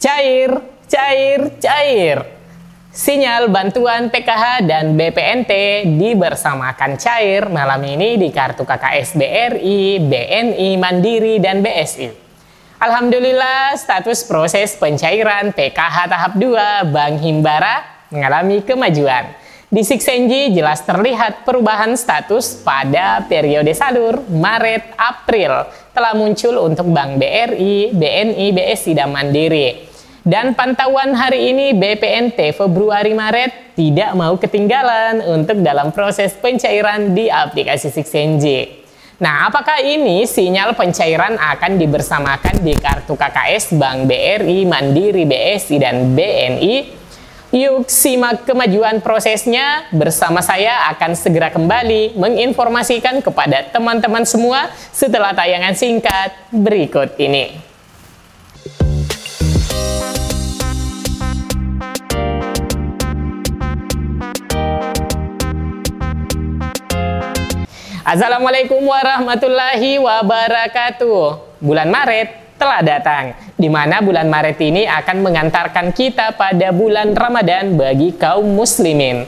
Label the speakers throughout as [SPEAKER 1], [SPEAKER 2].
[SPEAKER 1] Cair, cair, cair. Sinyal bantuan PKH dan BPNT dibersamakan cair malam ini di kartu KKS BRI, BNI, Mandiri, dan BSI. Alhamdulillah, status proses pencairan PKH tahap 2 Bank Himbara mengalami kemajuan. Di Siksenji jelas terlihat perubahan status pada periode salur Maret-April telah muncul untuk Bank BRI, BNI, BSI, dan Mandiri. Dan pantauan hari ini BPNT Februari-Maret tidak mau ketinggalan untuk dalam proses pencairan di aplikasi Siksenji. Nah, apakah ini sinyal pencairan akan dibersamakan di kartu KKS Bank BRI, Mandiri, BSI, dan BNI? Yuk simak kemajuan prosesnya, bersama saya akan segera kembali menginformasikan kepada teman-teman semua setelah tayangan singkat berikut ini. Assalamualaikum warahmatullahi wabarakatuh. Bulan Maret telah datang, di mana bulan Maret ini akan mengantarkan kita pada bulan Ramadan bagi kaum muslimin.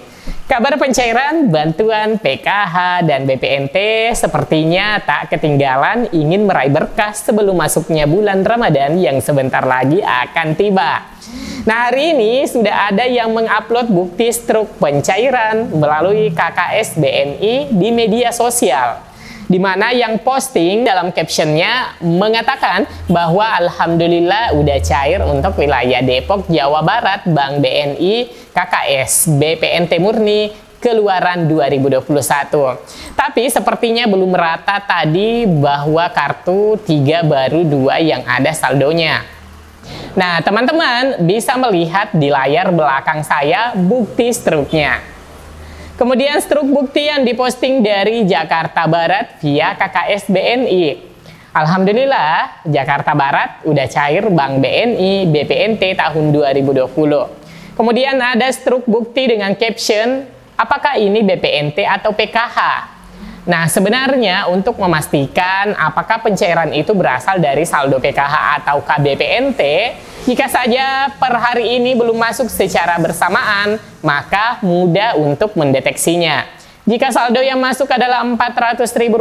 [SPEAKER 1] Kabar pencairan bantuan PKH dan BPNT sepertinya tak ketinggalan ingin meraih berkah sebelum masuknya bulan Ramadan yang sebentar lagi akan tiba. Nah, hari ini sudah ada yang mengupload bukti struk pencairan melalui KKS BNI di media sosial, di mana yang posting dalam captionnya mengatakan bahwa alhamdulillah udah cair untuk wilayah Depok, Jawa Barat, Bank BNI, KKS, BPNT murni, keluaran 2021. Tapi sepertinya belum merata tadi bahwa kartu 3 baru 2 yang ada saldonya. Nah, teman-teman bisa melihat di layar belakang saya bukti struknya. Kemudian struk bukti yang diposting dari Jakarta Barat via KKS BNI. Alhamdulillah, Jakarta Barat udah cair Bank BNI BPNT tahun 2020. Kemudian ada struk bukti dengan caption, apakah ini BPNT atau PKH? Nah, sebenarnya untuk memastikan apakah pencairan itu berasal dari saldo PKH atau BPNT, jika saja per hari ini belum masuk secara bersamaan, maka mudah untuk mendeteksinya. Jika saldo yang masuk adalah Rp400.000,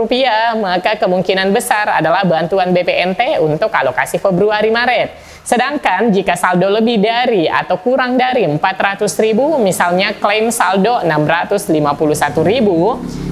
[SPEAKER 1] maka kemungkinan besar adalah bantuan BPNT untuk alokasi Februari-Maret. Sedangkan jika saldo lebih dari atau kurang dari Rp400.000, misalnya klaim saldo Rp651.000,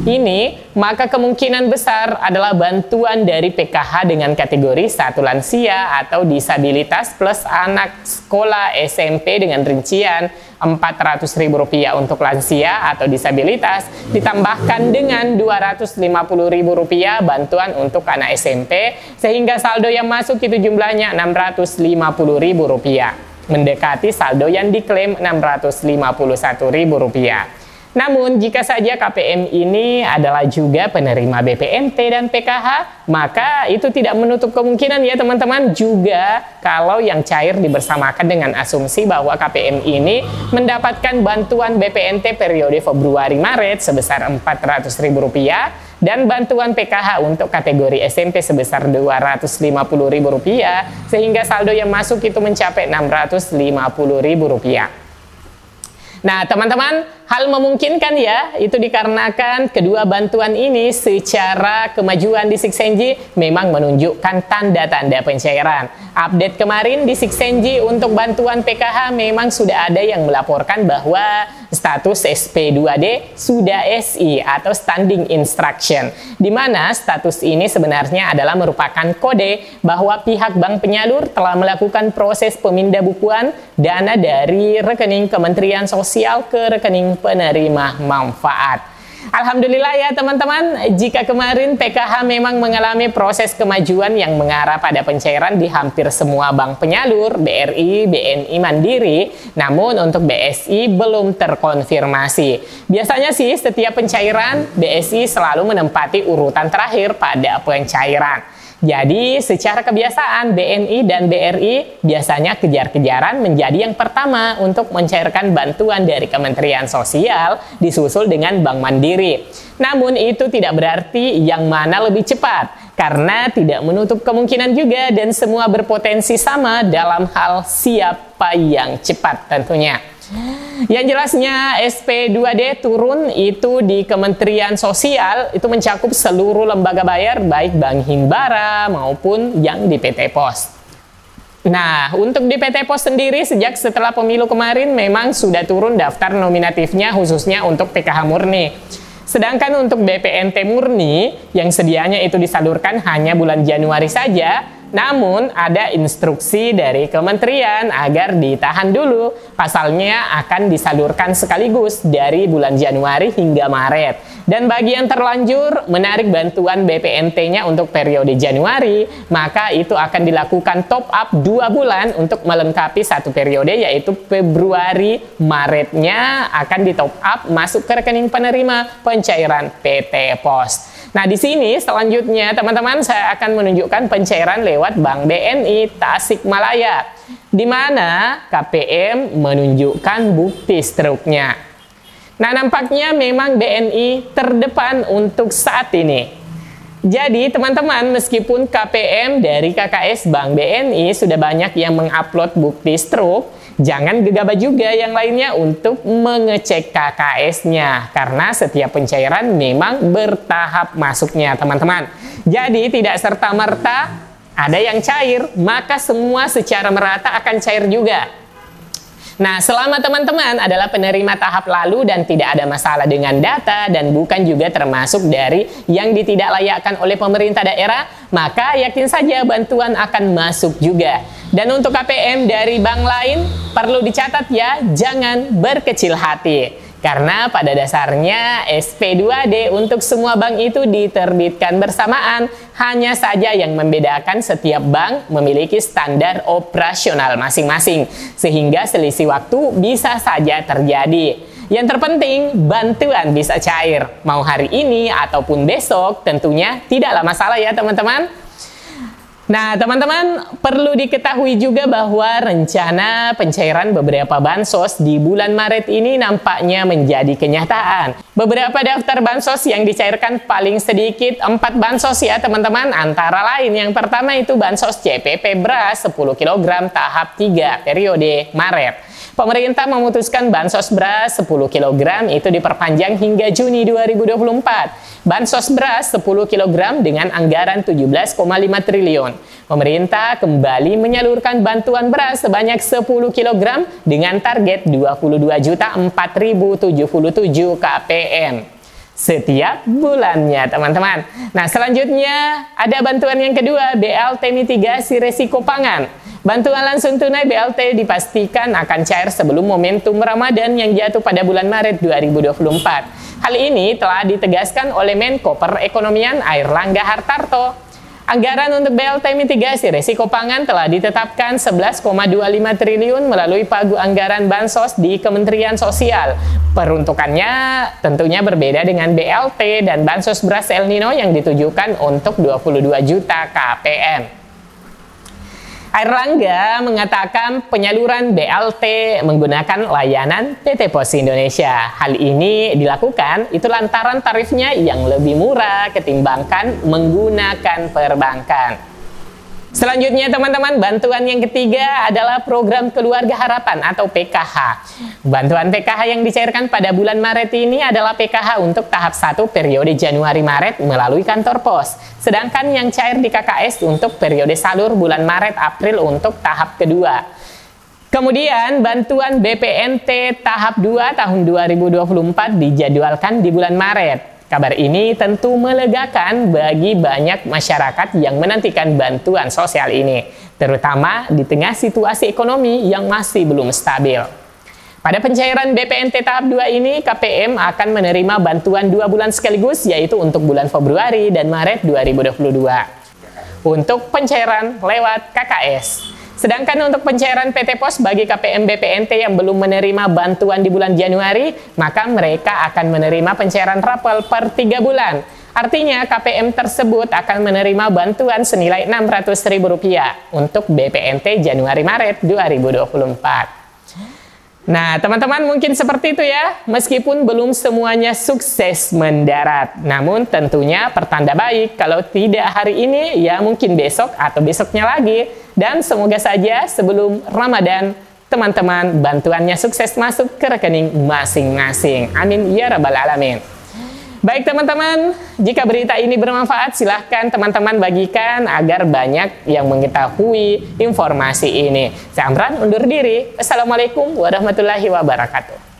[SPEAKER 1] ini maka kemungkinan besar adalah bantuan dari PKH dengan kategori satu lansia atau disabilitas plus anak sekolah SMP dengan rincian Rp400.000 untuk lansia atau disabilitas, ditambahkan dengan Rp250.000 bantuan untuk anak SMP, sehingga saldo yang masuk itu jumlahnya Rp650.000, mendekati saldo yang diklaim Rp651.000. Namun, jika saja KPM ini adalah juga penerima BPNT dan PKH, maka itu tidak menutup kemungkinan ya teman-teman, juga kalau yang cair dibersamakan dengan asumsi bahwa KPM ini mendapatkan bantuan BPNT periode Februari-Maret sebesar Rp400.000 dan bantuan PKH untuk kategori SMP sebesar Rp250.000, sehingga saldo yang masuk itu mencapai Rp650.000. Nah, teman-teman, hal memungkinkan ya, itu dikarenakan kedua bantuan ini secara kemajuan di Siksenji memang menunjukkan tanda-tanda pencairan. Update kemarin di Siksenji untuk bantuan PKH memang sudah ada yang melaporkan bahwa status SP2D sudah SI atau Standing Instruction, di mana status ini sebenarnya adalah merupakan kode bahwa pihak bank penyalur telah melakukan proses pemindahan dana dari rekening Kementerian Sosial ke rekening penerima manfaat. Alhamdulillah ya teman-teman, jika kemarin PKH memang mengalami proses kemajuan yang mengarah pada pencairan di hampir semua bank penyalur, BRI, BNI, Mandiri, namun untuk BSI belum terkonfirmasi. Biasanya sih setiap pencairan, BSI selalu menempati urutan terakhir pada pencairan. Jadi, secara kebiasaan BNI dan BRI biasanya kejar-kejaran menjadi yang pertama untuk mencairkan bantuan dari Kementerian Sosial, disusul dengan Bank Mandiri. Namun itu tidak berarti yang mana lebih cepat, karena tidak menutup kemungkinan juga dan semua berpotensi sama dalam hal siapa yang cepat tentunya. Yang jelasnya SP2D turun itu di Kementerian Sosial itu mencakup seluruh lembaga bayar baik Bank Himbara maupun yang di PT Pos. Nah, untuk di PT Pos sendiri sejak setelah pemilu kemarin memang sudah turun daftar nominatifnya khususnya untuk PKH murni. Sedangkan untuk BPNT murni yang sedianya itu disalurkan hanya bulan Januari saja, namun ada instruksi dari kementerian agar ditahan dulu. Pasalnya akan disalurkan sekaligus dari bulan Januari hingga Maret. Dan bagi yang terlanjur menarik bantuan BPNT-nya untuk periode Januari, maka itu akan dilakukan top up 2 bulan untuk melengkapi satu periode, yaitu Februari Maretnya akan di top up masuk ke rekening penerima pencairan PT Pos. Nah, di sini selanjutnya teman-teman saya akan menunjukkan pencairan lewat Bank BNI Tasikmalaya, di mana KPM menunjukkan bukti struknya. Nah, nampaknya memang BNI terdepan untuk saat ini. Jadi teman-teman, meskipun KPM dari KKS Bank BNI sudah banyak yang mengupload bukti struk, jangan gegabah juga yang lainnya untuk mengecek KKS-nya, karena setiap pencairan memang bertahap masuknya teman-teman. Jadi tidak serta-merta ada yang cair, maka semua secara merata akan cair juga. Nah, selama teman-teman adalah penerima tahap lalu dan tidak ada masalah dengan data dan bukan juga termasuk dari yang ditidaklayakkan oleh pemerintah daerah, maka yakin saja bantuan akan masuk juga. Dan untuk KPM dari bank lain perlu dicatat ya, jangan berkecil hati. Karena pada dasarnya SP2D untuk semua bank itu diterbitkan bersamaan, hanya saja yang membedakan setiap bank memiliki standar operasional masing-masing, sehingga selisih waktu bisa saja terjadi. Yang terpenting, bantuan bisa cair, mau hari ini ataupun besok, tentunya tidaklah masalah ya teman-teman. Nah, teman-teman, perlu diketahui juga bahwa rencana pencairan beberapa bansos di bulan Maret ini nampaknya menjadi kenyataan. Beberapa daftar bansos yang dicairkan paling sedikit 4 bansos ya teman-teman, antara lain yang pertama itu bansos CPP beras 10 kg tahap 3 periode Maret. Pemerintah memutuskan bansos beras 10 kg itu diperpanjang hingga Juni 2024. Bansos beras 10 kg dengan anggaran 17,5 triliun. Pemerintah kembali menyalurkan bantuan beras sebanyak 10 kg dengan target 22.4.077 KPM setiap bulannya teman-teman. Nah, selanjutnya ada bantuan yang kedua, BLT mitigasi resiko pangan. Bantuan langsung tunai BLT dipastikan akan cair sebelum momentum Ramadan yang jatuh pada bulan Maret 2024. Hal ini telah ditegaskan oleh Menko Perekonomian Airlangga Hartarto. Anggaran untuk BLT mitigasi resiko pangan telah ditetapkan 11,25 triliun melalui pagu anggaran Bansos di Kementerian Sosial. Peruntukannya tentunya berbeda dengan BLT dan Bansos beras El Nino yang ditujukan untuk 22 juta KPM. Airlangga mengatakan penyaluran BLT menggunakan layanan PT Pos Indonesia. Hal ini dilakukan itu lantaran tarifnya yang lebih murah ketimbangkan menggunakan perbankan. Selanjutnya teman-teman, bantuan yang ketiga adalah program Keluarga Harapan atau PKH. Bantuan PKH yang dicairkan pada bulan Maret ini adalah PKH untuk tahap 1 periode Januari-Maret melalui kantor pos. Sedangkan yang cair di KKS untuk periode salur bulan Maret-April untuk tahap kedua. Kemudian bantuan BPNT tahap 2 tahun 2024 dijadwalkan di bulan Maret. Kabar ini tentu melegakan bagi banyak masyarakat yang menantikan bantuan sosial ini, terutama di tengah situasi ekonomi yang masih belum stabil. Pada pencairan BPNT tahap 2 ini, KPM akan menerima bantuan 2 bulan sekaligus, yaitu untuk bulan Februari dan Maret 2022. Untuk pencairan lewat KKS. Sedangkan untuk pencairan PT Pos bagi KPM BPNT yang belum menerima bantuan di bulan Januari, maka mereka akan menerima pencairan rapel per 3 bulan. Artinya KPM tersebut akan menerima bantuan senilai Rp600.000 untuk BPNT Januari-Maret 2024. Nah, teman-teman mungkin seperti itu ya. Meskipun belum semuanya sukses mendarat. Namun tentunya pertanda baik. Kalau tidak hari ini, ya mungkin besok atau besoknya lagi. Dan semoga saja sebelum Ramadan, teman-teman bantuannya sukses masuk ke rekening masing-masing. Amin ya rabbal alamin. Baik teman-teman, jika berita ini bermanfaat, silahkan teman-teman bagikan agar banyak yang mengetahui informasi ini. Saya Amran undur diri. Assalamualaikum warahmatullahi wabarakatuh.